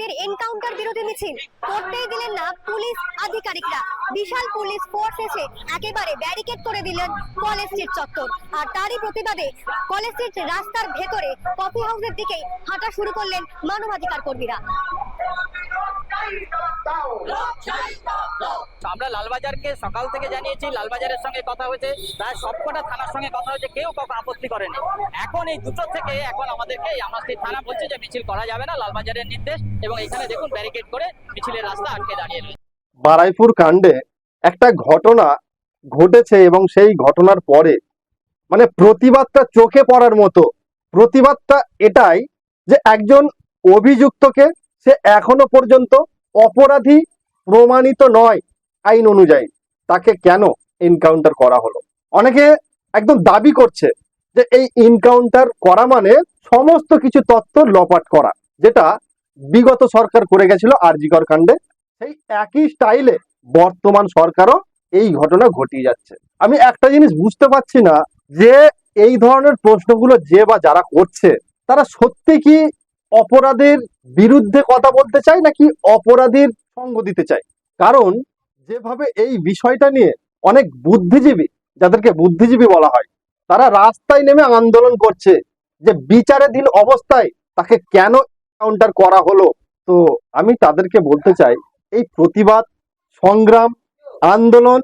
আইনের এনকাউন্টার বিরোধী মিছিল করতেই দিলেন না পুলিশ আধিকারিকরা। বিশাল পুলিশ ফোর্স এসে একেবারে ব্যারিকেড করে দিলেন কলেজ স্ট্রিট চত্বর। আর তারই প্রতিবাদে কলেজ স্ট্রিট রাস্তার ভেতরে কফি হাউসের দিকে হাঁটা শুরু করলেন মানবাধিকার কর্মীরা। আমরা লালবাজারকে সকাল থেকে জানিয়েছি, লালবাজারের সঙ্গে কথা হয়েছে, প্রায় সবকটা থানার সঙ্গে কথা হয়েছে, কেউ কাউকে আপত্তি করেনি। এখন এই দুটো থেকে এখন আমাদেরকে আমাদের থানা বলছে যে মিছিল করা যাবে না, লালবাজারের নির্দেশ। এবং এখানে দেখুন ব্যারিকেড করে মিছিলের রাস্তা আটকে দাঁড়িয়ে রয়েছে। বারুইপুর কাণ্ডে একটা ঘটনা ঘটেছে এবং সেই ঘটনার পরে মানে প্রতিবাদটা চোখে পড়ার মতো। প্রতিবাদটা এটাই যে একজন অভিযুক্তকে সে এখনো পর্যন্ত অপরাধী প্রমাণিত নয় আইন অনুযায়ী, তাকে কেন এনকাউন্টার করা হলো। অনেকে একদম দাবি করছে যে এই এনকাউন্টার করা মানে সমস্ত কিছু তথ্য লোপাট করা, যেটা বিগত সরকার করে গেছিল আরজিকর কাণ্ডে। সেই একই স্টাইলে বর্তমান সরকারও এই ঘটনা ঘটিয়ে যাচ্ছে। আমি একটা জিনিস বুঝতে পারছি না যে এই ধরনের প্রশ্নগুলো যে বা যারা করছে তারা সত্যি কি অপরাধের বিরুদ্ধে কথা বলতে চায় নাকি অপরাধীর সঙ্গ দিতে চায়। কারণ যেভাবে এই বিষয়টা নিয়ে অনেক বুদ্ধিজীবী, যাদেরকে বুদ্ধিজীবী বলা হয়, তারা রাস্তায় নেমে আন্দোলন করছে যে বিচারাধীন অবস্থায় তাকে কেন কাউন্টার করা হলো। তো আমি তাদেরকে বলতে চাই, এই প্রতিবাদ সংগ্রাম আন্দোলন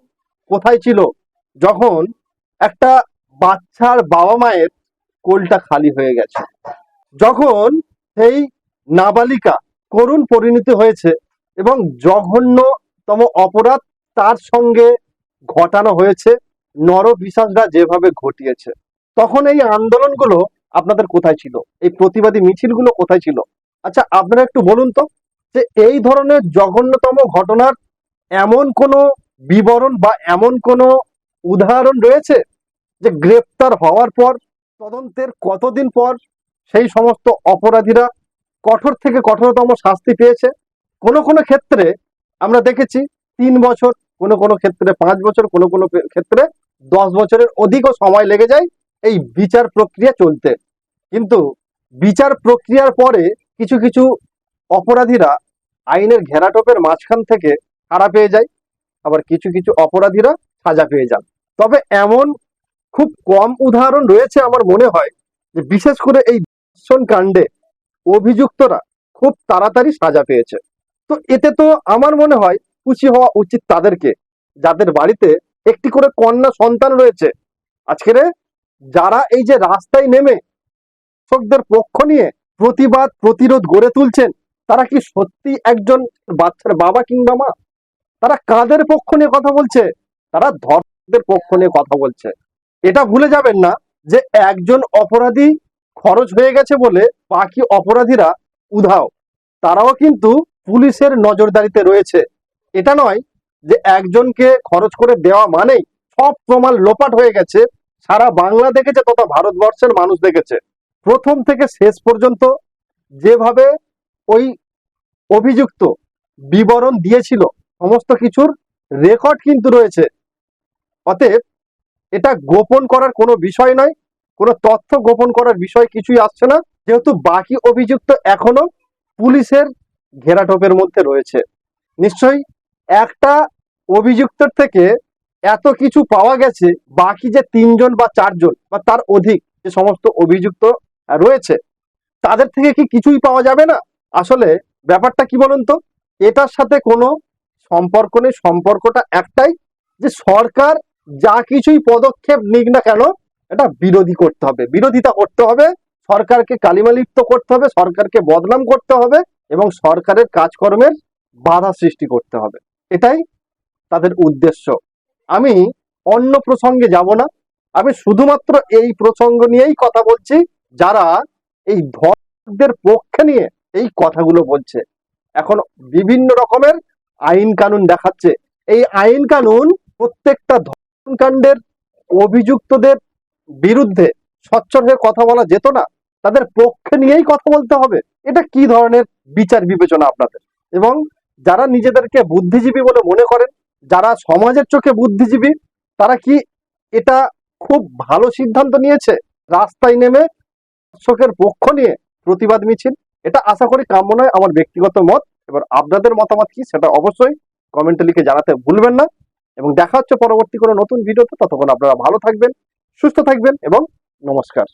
কোথায় ছিল যখন একটা বাচ্চার বাবা মায়ের কোলটা খালি হয়ে গেছে, যখন সেই নাবালিকা করুণ পরিণতি হয়েছে এবং জঘন্যতম অপরাধ তার সঙ্গে ঘটানো হয়েছে, নরপিশাচরা যেভাবে ঘটিয়েছে, তখন এই আন্দোলনগুলো আপনাদের কোথায় ছিল, এই প্রতিবাদী মিছিলগুলো কোথায় ছিল। আচ্ছা আপনারা একটু বলুন তো, যে এই ধরনের জঘন্যতম ঘটনার এমন কোনো বিবরণ বা এমন কোনো উদাহরণ রয়েছে যে গ্রেপ্তার হওয়ার পর তদন্তের কতদিন পর সেই সমস্ত অপরাধীরা কঠোর থেকে কঠোরতম শাস্তি পেয়েছে। কোনো কোনো ক্ষেত্রে আমরা দেখেছি 3 বছর, কোনো কোনো ক্ষেত্রে 5 বছর, কোনো কোনো ক্ষেত্রে 10 বছরের অধিকও সময় লেগে যায় এই বিচার প্রক্রিয়া চলতে। কিন্তু বিচার প্রক্রিয়ার পরে কিছু কিছু অপরাধীরা আইনের ঘেরাটোপের মাঝখান থেকে ছাড়া পেয়ে যায়, আবার কিছু কিছু অপরাধীরা সাজা পেয়ে যান। তবে এমন খুব কম উদাহরণ রয়েছে আমার মনে হয় যে বিশেষ করে এই ধর্ষণ কাণ্ডে অভিযুক্তরা খুব তাড়াতাড়ি সাজা পেয়েছে। তো এতে তো আমার মনে হয় খুশি হওয়া উচিত তাদেরকে, যাদের বাড়িতে একটি করে কন্যা সন্তান রয়েছে। আজকের যারা এই যে রাস্তায় নেমে দর্শকদের পক্ষ নিয়ে প্রতিবাদ প্রতিরোধ গড়ে তুলছেন, তারা কি সত্যি একজন বাচ্চার বাবা কিংবা মা? তারা কাদের পক্ষ নিয়ে কথা বলছে? তারা ধর্ষকদের পক্ষ নিয়ে কথা বলছে। এটা ভুলে যাবেন না যে একজন অপরাধী খরচ হয়ে গেছে বলে বাকি অপরাধীরা উধাও, তারাও কিন্তু পুলিশের নজরদারিতে রয়েছে। এটা নয় যে একজনকে খরচ করে দেওয়া মানেই সব প্রমাণ লোপাট হয়ে গেছে। সারা বাংলা দেখেছে তথা ভারতবর্ষের মানুষ দেখেছে, প্রথম থেকে শেষ পর্যন্ত যেভাবে ওই অভিযুক্ত বিবরণ দিয়েছিল, সমস্ত কিছুর রেকর্ড কিন্তু রয়েছে। অতএব এটা গোপন করার কোনো বিষয় নয়, কোনো তথ্য গোপন করার বিষয় কিছুই আসছে না, যেহেতু বাকি অভিযুক্ত এখনো পুলিশের ঘেরাটোপের মধ্যে রয়েছে। নিশ্চয়ই একটা অভিযুক্তের থেকে এত কিছু পাওয়া গেছে, বাকি যে 3 জন বা 4 জন বা তার অধিক যে সমস্ত অভিযুক্ত রয়েছে, তাদের থেকে কি কিছুই পাওয়া যাবে না? আসলে ব্যাপারটা কি বলুন তো, এটার সাথে কোনো সম্পর্ক নেই। সম্পর্কটা একটাই, যে সরকার যা কিছুই পদক্ষেপ নিক না কেন এটা বিরোধী করতে হবে, বিরোধিতা করতে হবে, সরকারকে কালিমালিপ্ত করতে হবে, সরকারকে বদনাম করতে হবে এবং সরকারের কাজকর্মের বাধা সৃষ্টি করতে হবে। এটাই তাদের উদ্দেশ্য। আমি অন্য প্রসঙ্গে যাব না, আমি শুধুমাত্র এই প্রসঙ্গ নিয়েই কথা বলছি। যারা এই ধর্ষকদের পক্ষে নিয়ে এই কথাগুলো বলছে, এখন বিভিন্ন রকমের আইন কানুন দেখাচ্ছে। এই আইন কানুন প্রত্যেকটা ধর্ষণ কাণ্ডের অভিযুক্তদের বিরুদ্ধে স্বচ্ছর হয়ে কথা বলা যেত না? তাদের পক্ষে নিয়েই কথা বলতে হবে? এটা কি ধরনের বিচার বিবেচনা আপনাদের? এবং যারা নিজেদেরকে বুদ্ধিজীবী বলে মনে করেন, যারা সমাজের চোখে বুদ্ধিজীবী, তারা কি এটা খুব ভালো সিদ্ধান্ত নিয়েছে রাস্তায় নেমে দর্শকের পক্ষ নিয়ে প্রতিবাদ মিছিল? এটা আশা করি কাম্য নয়, আমার ব্যক্তিগত মত। এবার আপনাদের মতামত কি সেটা অবশ্যই কমেন্টে লিখে জানাতে ভুলবেন না, এবং দেখা হচ্ছে পরবর্তী কোনো নতুন ভিডিওতে। ততক্ষণ আপনারা ভালো থাকবেন, সুস্থ থাকবেন এবং নমস্কার।